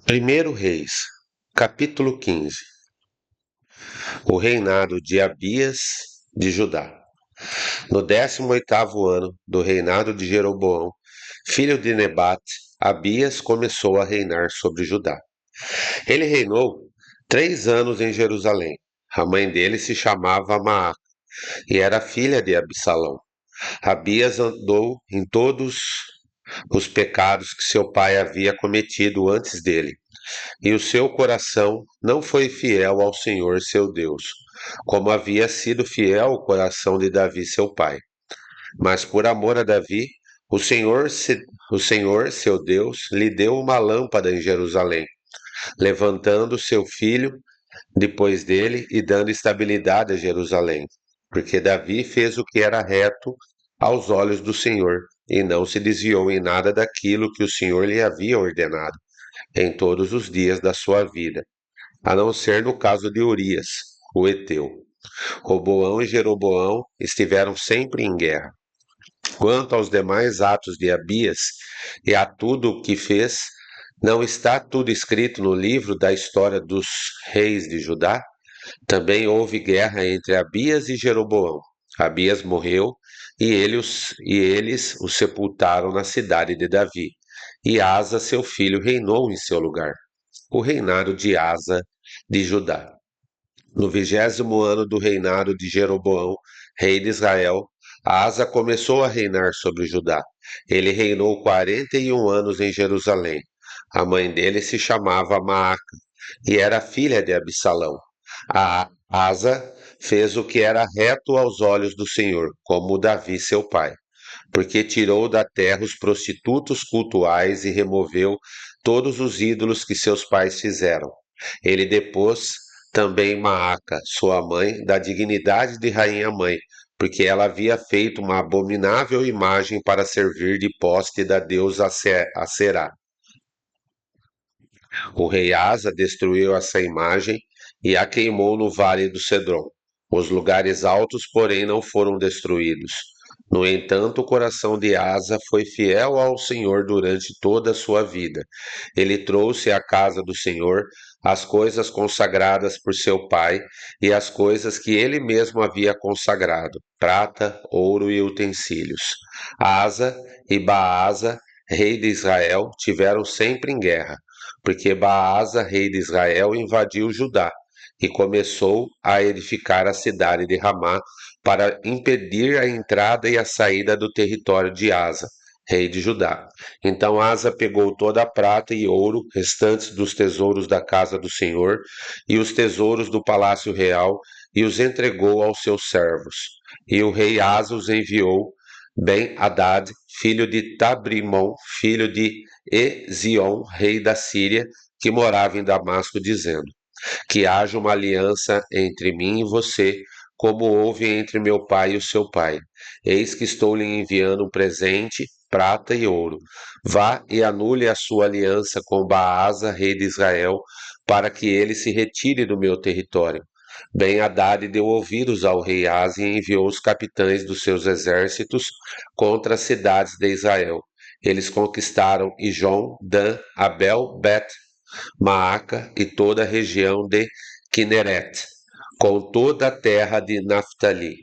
Primeiro Reis, capítulo 15. O reinado de Abias de Judá. No 18º ano do reinado de Jeroboão, filho de Nebate, Abias começou a reinar sobre Judá. Ele reinou 3 anos em Jerusalém. A mãe dele se chamava Maaca e era filha de Absalão. Abias andou em todos os pecados que seu pai havia cometido antes dele, e o seu coração não foi fiel ao Senhor seu Deus, como havia sido fiel o coração de Davi seu pai. Mas por amor a Davi, o Senhor, o Senhor seu Deus lhe deu uma lâmpada em Jerusalém, levantando seu filho depois dele e dando estabilidade a Jerusalém, porque Davi fez o que era reto aos olhos do Senhor, e não se desviou em nada daquilo que o Senhor lhe havia ordenado em todos os dias da sua vida, a não ser no caso de Urias, o Eteu. Roboão e Jeroboão estiveram sempre em guerra. Quanto aos demais atos de Abias e a tudo o que fez, não está tudo escrito no livro da história dos reis de Judá? Também houve guerra entre Abias e Jeroboão. Abias morreu e eles o sepultaram na cidade de Davi. E Asa, seu filho, reinou em seu lugar. O reinado de Asa de Judá. No 20º ano do reinado de Jeroboão, rei de Israel, Asa começou a reinar sobre Judá. Ele reinou 41 anos em Jerusalém. A mãe dele se chamava Maaca e era filha de Absalão. A Asa fez o que era reto aos olhos do Senhor, como Davi seu pai, porque tirou da terra os prostitutos cultuais e removeu todos os ídolos que seus pais fizeram. Ele depôs também Maaca, sua mãe, da dignidade de rainha-mãe, porque ela havia feito uma abominável imagem para servir de poste da deusa Aserá. O rei Asa destruiu essa imagem e a queimou no vale do Cedron. Os lugares altos, porém, não foram destruídos. No entanto, o coração de Asa foi fiel ao Senhor durante toda a sua vida. Ele trouxe à casa do Senhor as coisas consagradas por seu pai e as coisas que ele mesmo havia consagrado, prata, ouro e utensílios. Asa e Baasa, rei de Israel, tiveram sempre em guerra, porque Baasa, rei de Israel, invadiu Judá e começou a edificar a cidade de Ramá para impedir a entrada e a saída do território de Asa, rei de Judá. Então Asa pegou toda a prata e ouro restantes dos tesouros da casa do Senhor e os tesouros do palácio real e os entregou aos seus servos. E o rei Asa os enviou Ben-Hadad, filho de Tabrimon, filho de Ezion, rei da Síria, que morava em Damasco, dizendo: que haja uma aliança entre mim e você, como houve entre meu pai e o seu pai. Eis que estou lhe enviando um presente, prata e ouro. Vá e anule a sua aliança com Baasa, rei de Israel, para que ele se retire do meu território. Ben-Hadad deu ouvidos ao rei Asa e enviou os capitães dos seus exércitos contra as cidades de Israel. Eles conquistaram Ijon, Dan, Abel, Bet, Maaca e toda a região de Kineret, com toda a terra de Naphtali.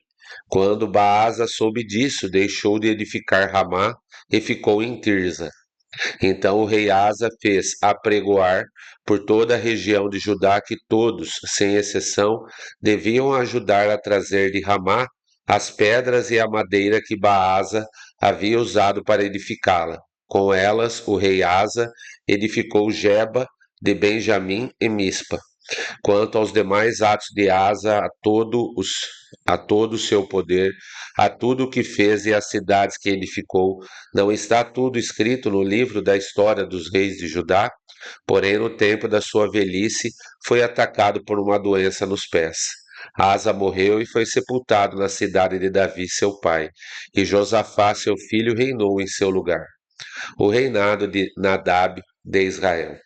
Quando Baasa soube disso, deixou de edificar Ramá e ficou em Tirza. Então o rei Asa fez apregoar por toda a região de Judá que todos, sem exceção, deviam ajudar a trazer de Ramá as pedras e a madeira que Baasa havia usado para edificá-la. Com elas, o rei Asa edificou Geba de Benjamim e Mispa. Quanto aos demais atos de Asa, a todo o seu poder, a tudo o que fez e as cidades que edificou, não está tudo escrito no livro da história dos reis de Judá? Porém, no tempo da sua velhice, foi atacado por uma doença nos pés. Asa morreu e foi sepultado na cidade de Davi, seu pai, e Josafá, seu filho, reinou em seu lugar. O reinado de Nadab de Israel.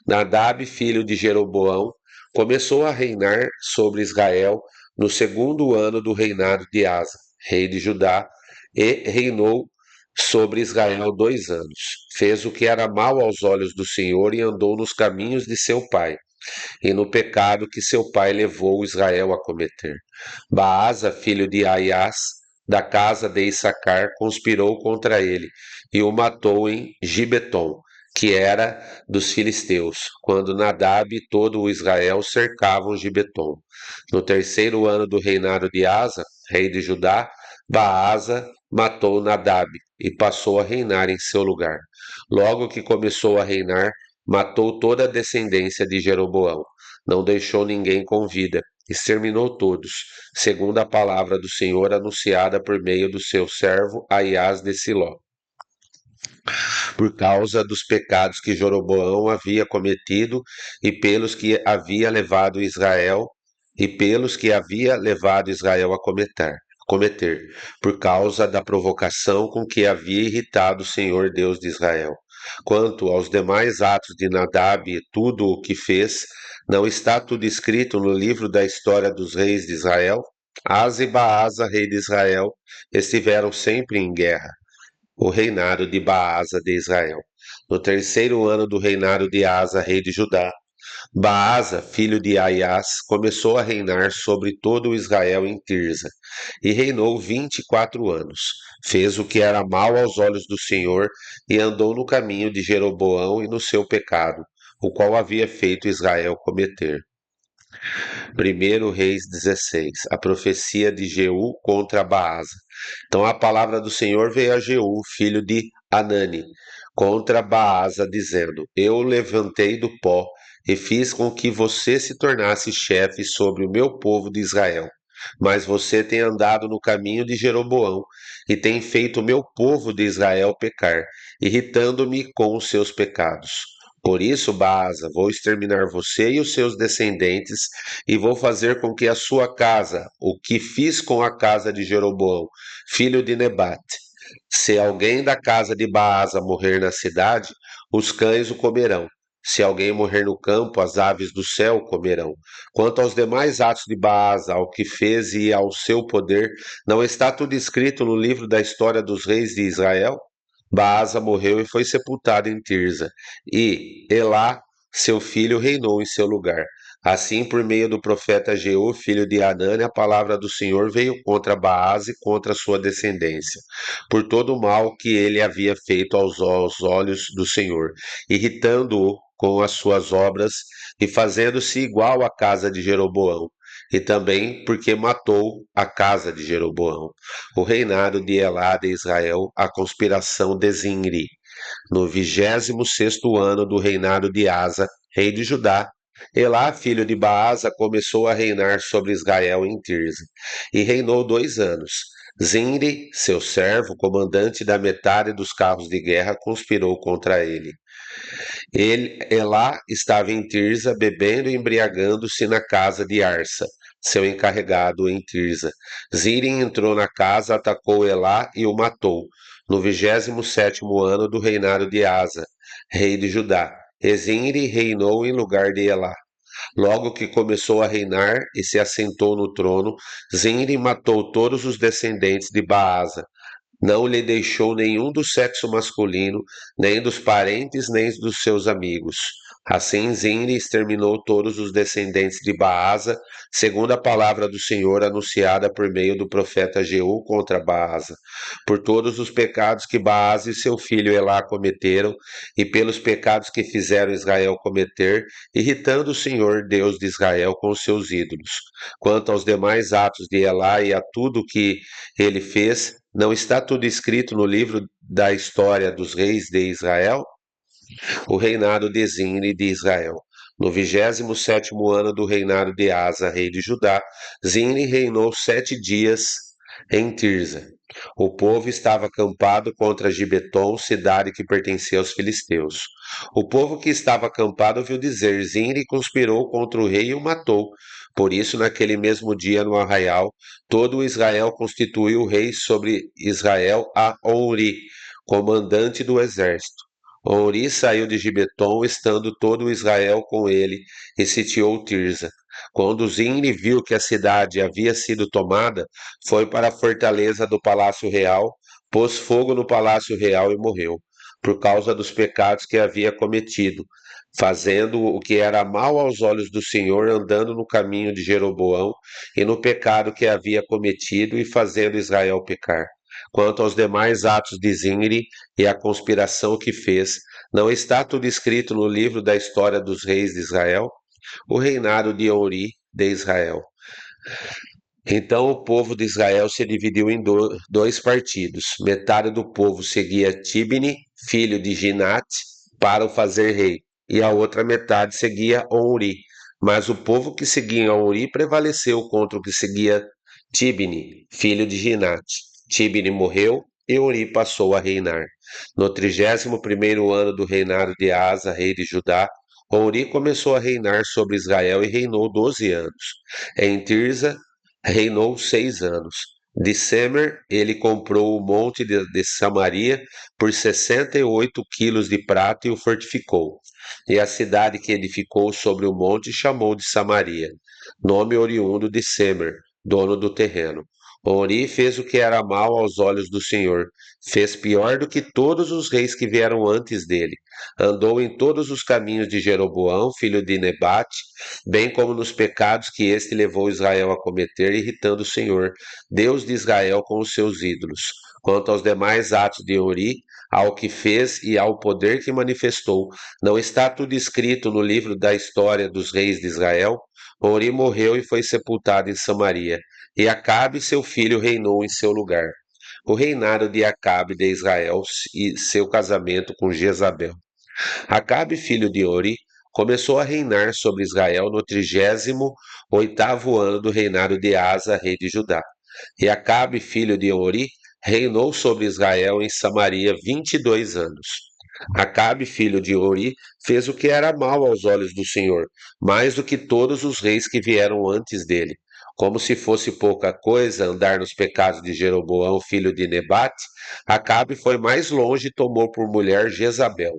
Nadab, filho de Jeroboão, começou a reinar sobre Israel no segundo ano do reinado de Asa, rei de Judá, e reinou sobre Israel 2 anos. Fez o que era mal aos olhos do Senhor e andou nos caminhos de seu pai, e no pecado que seu pai levou Israel a cometer. Baasa, filho de Aias, da casa de Issacar, conspirou contra ele e o matou em Gibeton, que era dos filisteus, quando Nadab e todo o Israel cercavam Gibeton. No terceiro ano do reinado de Asa, rei de Judá, Baasa matou Nadab e passou a reinar em seu lugar. Logo que começou a reinar, matou toda a descendência de Jeroboão. Não deixou ninguém com vida, exterminou todos, segundo a palavra do Senhor anunciada por meio do seu servo Aias de Siló, por causa dos pecados que Jeroboão havia cometido e pelos que havia levado Israel a cometer, por causa da provocação com que havia irritado o Senhor Deus de Israel. Quanto aos demais atos de Nadab e tudo o que fez, não está tudo escrito no livro da história dos reis de Israel? Asa e Baasa, rei de Israel, estiveram sempre em guerra. O reinado de Baasa de Israel. No terceiro ano do reinado de Asa, rei de Judá, Baasa, filho de Aias, começou a reinar sobre todo o Israel em Tirza, e reinou 24 anos. Fez o que era mal aos olhos do Senhor, e andou no caminho de Jeroboão e no seu pecado, o qual havia feito Israel cometer. 1 Reis 16, a profecia de Jeú contra Baasa. Então a palavra do Senhor veio a Jeú, filho de Anani, contra Baasa, dizendo: Eu o levantei do pó e fiz com que você se tornasse chefe sobre o meu povo de Israel. Mas você tem andado no caminho de Jeroboão e tem feito o meu povo de Israel pecar, irritando-me com os seus pecados. Por isso, Baasa, vou exterminar você e os seus descendentes, e vou fazer com que a sua casa, o que fiz com a casa de Jeroboão, filho de Nebate, se alguém da casa de Baasa morrer na cidade, os cães o comerão. Se alguém morrer no campo, as aves do céu o comerão. Quanto aos demais atos de Baasa, ao que fez e ao seu poder, não está tudo escrito no livro da história dos reis de Israel? Baasa morreu e foi sepultado em Tirza, e Elá, seu filho, reinou em seu lugar. Assim, por meio do profeta Jeú, filho de Hanani, a palavra do Senhor veio contra Baasa e contra sua descendência, por todo o mal que ele havia feito aos olhos do Senhor, irritando-o com as suas obras e fazendo-se igual à casa de Jeroboão, e também porque matou a casa de Jeroboão. O reinado de Elá de Israel, a conspiração de Zinri. No 26º ano do reinado de Asa, rei de Judá, Elá, filho de Baasa, começou a reinar sobre Israel em Tirza, e reinou 2 anos. Zinri, seu servo, comandante da metade dos carros de guerra, conspirou contra ele. Elá estava em Tirza, bebendo e embriagando-se na casa de Arsa, seu encarregado em Tirza. Zinri entrou na casa, atacou Elá e o matou, no 27º ano do reinado de Asa, rei de Judá. E Zinri reinou em lugar de Elá. Logo que começou a reinar e se assentou no trono, Zinri matou todos os descendentes de Baasa. Não lhe deixou nenhum do sexo masculino, nem dos parentes, nem dos seus amigos. Assim Zinri exterminou todos os descendentes de Baasa, segundo a palavra do Senhor anunciada por meio do profeta Jeú contra Baasa, por todos os pecados que Baasa e seu filho Elá cometeram, e pelos pecados que fizeram Israel cometer, irritando o Senhor Deus de Israel com os seus ídolos. Quanto aos demais atos de Elá e a tudo que ele fez, não está tudo escrito no livro da história dos reis de Israel? O reinado de Zinri de Israel. No 27º ano do reinado de Asa, rei de Judá, Zinri reinou 7 dias em Tirza. O povo estava acampado contra Gibeton, cidade que pertencia aos filisteus. O povo que estava acampado ouviu dizer: Zinri conspirou contra o rei e o matou. Por isso, naquele mesmo dia, no arraial, todo Israel constituiu o rei sobre Israel a Onri, comandante do exército. Onri saiu de Gibeton, estando todo Israel com ele, e sitiou Tirza. Quando Zinri viu que a cidade havia sido tomada, foi para a fortaleza do palácio real, pôs fogo no palácio real e morreu, por causa dos pecados que havia cometido, fazendo o que era mal aos olhos do Senhor, andando no caminho de Jeroboão e no pecado que havia cometido e fazendo Israel pecar. Quanto aos demais atos de Zimri e a conspiração que fez, não está tudo escrito no livro da história dos reis de Israel? O reinado de Ori de Israel. Então o povo de Israel se dividiu em dois partidos. Metade do povo seguia Tibni, filho de Ginate, para o fazer rei, e a outra metade seguia Onri. Mas o povo que seguia Onri prevaleceu contra o que seguia Tibni, filho de Ginate. Tibni morreu e Onri passou a reinar. No 31º ano do reinado de Asa, rei de Judá, Onri começou a reinar sobre Israel e reinou 12 anos. Em Tirza, reinou 6 anos. De Semer, ele comprou o monte de Samaria por 68 quilos de prata e o fortificou. E a cidade que edificou sobre o monte chamou de Samaria, nome oriundo de Semer, dono do terreno. Ori fez o que era mal aos olhos do Senhor, fez pior do que todos os reis que vieram antes dele. Andou em todos os caminhos de Jeroboão, filho de Nebate, bem como nos pecados que este levou Israel a cometer, irritando o Senhor, Deus de Israel, com os seus ídolos. Quanto aos demais atos de Ori, ao que fez e ao poder que manifestou, não está tudo escrito no livro da história dos reis de Israel? Ori morreu e foi sepultado em Samaria, e Acabe, seu filho, reinou em seu lugar. O reinado de Acabe de Israel e seu casamento com Jezabel. Acabe, filho de Ori, começou a reinar sobre Israel no 38º ano do reinado de Asa, rei de Judá. E Acabe, filho de Ori, reinou sobre Israel em Samaria 22 anos. Acabe, filho de Ori, fez o que era mal aos olhos do Senhor, mais do que todos os reis que vieram antes dele. Como se fosse pouca coisa andar nos pecados de Jeroboão, filho de Nebate, Acabe foi mais longe e tomou por mulher Jezabel,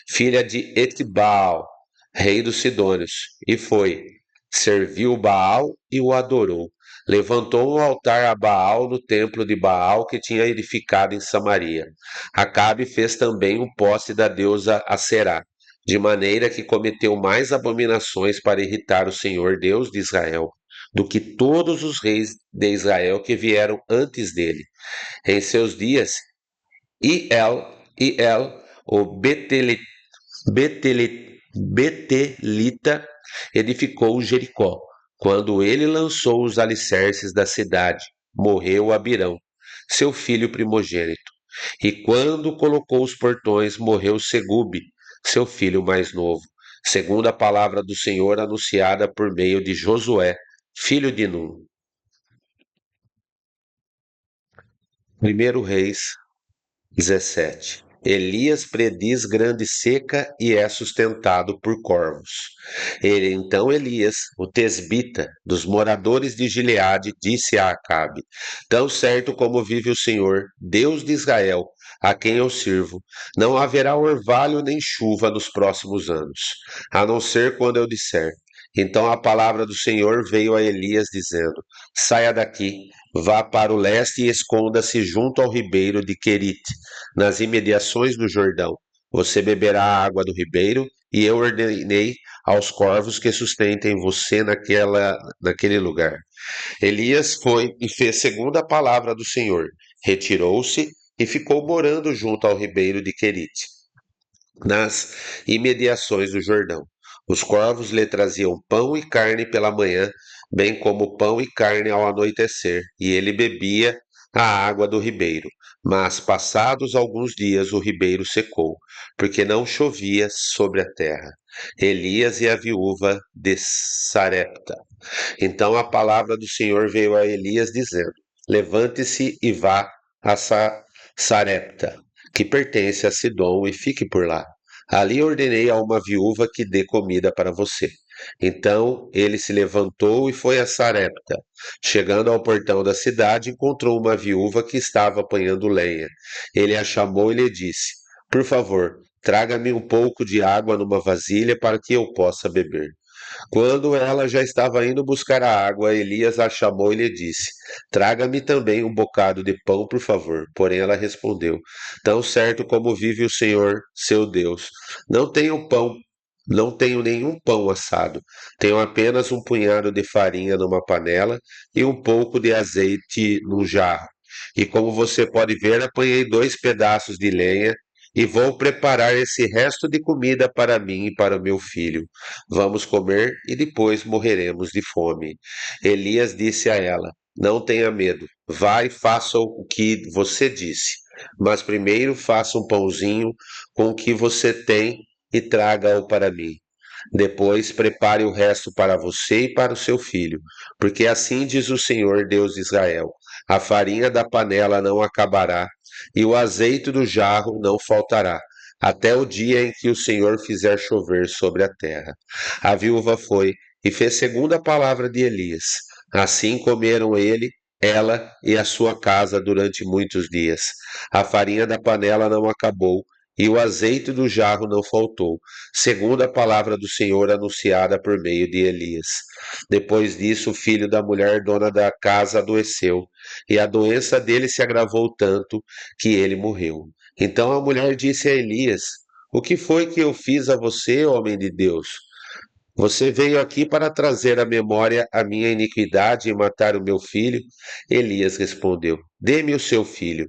filha de Etbaal, rei dos Sidônios, e foi, serviu Baal e o adorou. Levantou um altar a Baal no templo de Baal que tinha edificado em Samaria. Acabe fez também um poste da deusa Aserá, de maneira que cometeu mais abominações para irritar o Senhor Deus de Israel do que todos os reis de Israel que vieram antes dele. Em seus dias, Iel, o Betelita, edificou Jericó. Quando ele lançou os alicerces da cidade, morreu Abirão, seu filho primogênito. E quando colocou os portões, morreu Segube, seu filho mais novo, segundo a palavra do Senhor anunciada por meio de Josué, filho de Nun. 1 Reis 17. Elias prediz grande seca e é sustentado por corvos. Então Elias, o tesbita, dos moradores de Gileade, disse a Acabe: Tão certo como vive o Senhor, Deus de Israel, a quem eu sirvo, não haverá orvalho nem chuva nos próximos anos, a não ser quando eu disser. Então a palavra do Senhor veio a Elias, dizendo: Saia daqui, vá para o leste e esconda-se junto ao ribeiro de Querite, nas imediações do Jordão. Você beberá a água do ribeiro, e eu ordenei aos corvos que sustentem você naquele lugar. Elias foi e fez segundo a palavra do Senhor. Retirou-se e ficou morando junto ao ribeiro de Querite, nas imediações do Jordão. Os corvos lhe traziam pão e carne pela manhã, bem como pão e carne ao anoitecer, e ele bebia a água do ribeiro. Mas, passados alguns dias, o ribeiro secou, porque não chovia sobre a terra. Elias e a viúva de Sarepta. Então a palavra do Senhor veio a Elias, dizendo: Levante-se e vá a Sarepta, que pertence a Sidom, e fique por lá. Ali ordenei a uma viúva que dê comida para você. Então ele se levantou e foi a Sarepta. Chegando ao portão da cidade, encontrou uma viúva que estava apanhando lenha. Ele a chamou e lhe disse: Por favor, traga-me um pouco de água numa vasilha para que eu possa beber. Quando ela já estava indo buscar a água, Elias a chamou e lhe disse: Traga-me também um bocado de pão, por favor. Porém ela respondeu: Tão certo como vive o Senhor, seu Deus, não tenho pão. Não tenho nenhum pão assado. Tenho apenas um punhado de farinha numa panela e um pouco de azeite num jarro. E como você pode ver, apanhei 2 pedaços de lenha e vou preparar esse resto de comida para mim e para o meu filho. Vamos comer e depois morreremos de fome. Elias disse a ela: Não tenha medo. Vá e faça o que você disse. Mas primeiro faça um pãozinho com o que você tem e traga-o para mim. Depois prepare o resto para você e para o seu filho, porque assim diz o Senhor Deus de Israel: a farinha da panela não acabará, e o azeite do jarro não faltará, até o dia em que o Senhor fizer chover sobre a terra. A viúva foi e fez segundo a palavra de Elias. Assim comeram ele, ela e a sua casa durante muitos dias. A farinha da panela não acabou, e o azeite do jarro não faltou, segundo a palavra do Senhor anunciada por meio de Elias. Depois disso, o filho da mulher dona da casa adoeceu, e a doença dele se agravou tanto que ele morreu. Então a mulher disse a Elias: O que foi que eu fiz a você, homem de Deus? Você veio aqui para trazer à memória a minha iniquidade e matar o meu filho? Elias respondeu: Dê-me o seu filho.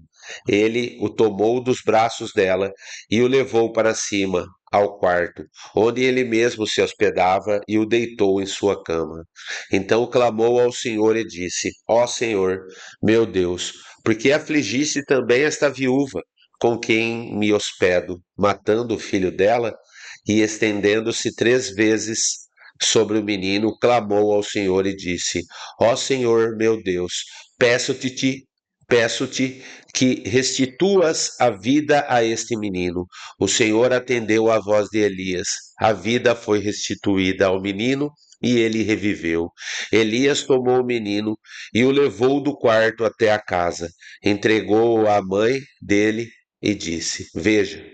Ele o tomou dos braços dela e o levou para cima, ao quarto, onde ele mesmo se hospedava, e o deitou em sua cama. Então clamou ao Senhor e disse: Ó Senhor, meu Deus, por que afligiste também esta viúva, com quem me hospedo, matando o filho dela? E estendendo-se 3 vezes sobre o menino, clamou ao Senhor e disse: Ó Senhor, meu Deus, peço-te, peço-te que restituas a vida a este menino. O Senhor atendeu à voz de Elias. A vida foi restituída ao menino e ele reviveu. Elias tomou o menino e o levou do quarto até a casa, entregou-o à mãe dele e disse: Veja,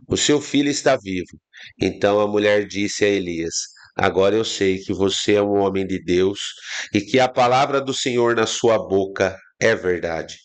o seu filho está vivo. Então a mulher disse a Elias: Agora eu sei que você é um homem de Deus e que a palavra do Senhor na sua boca é verdade.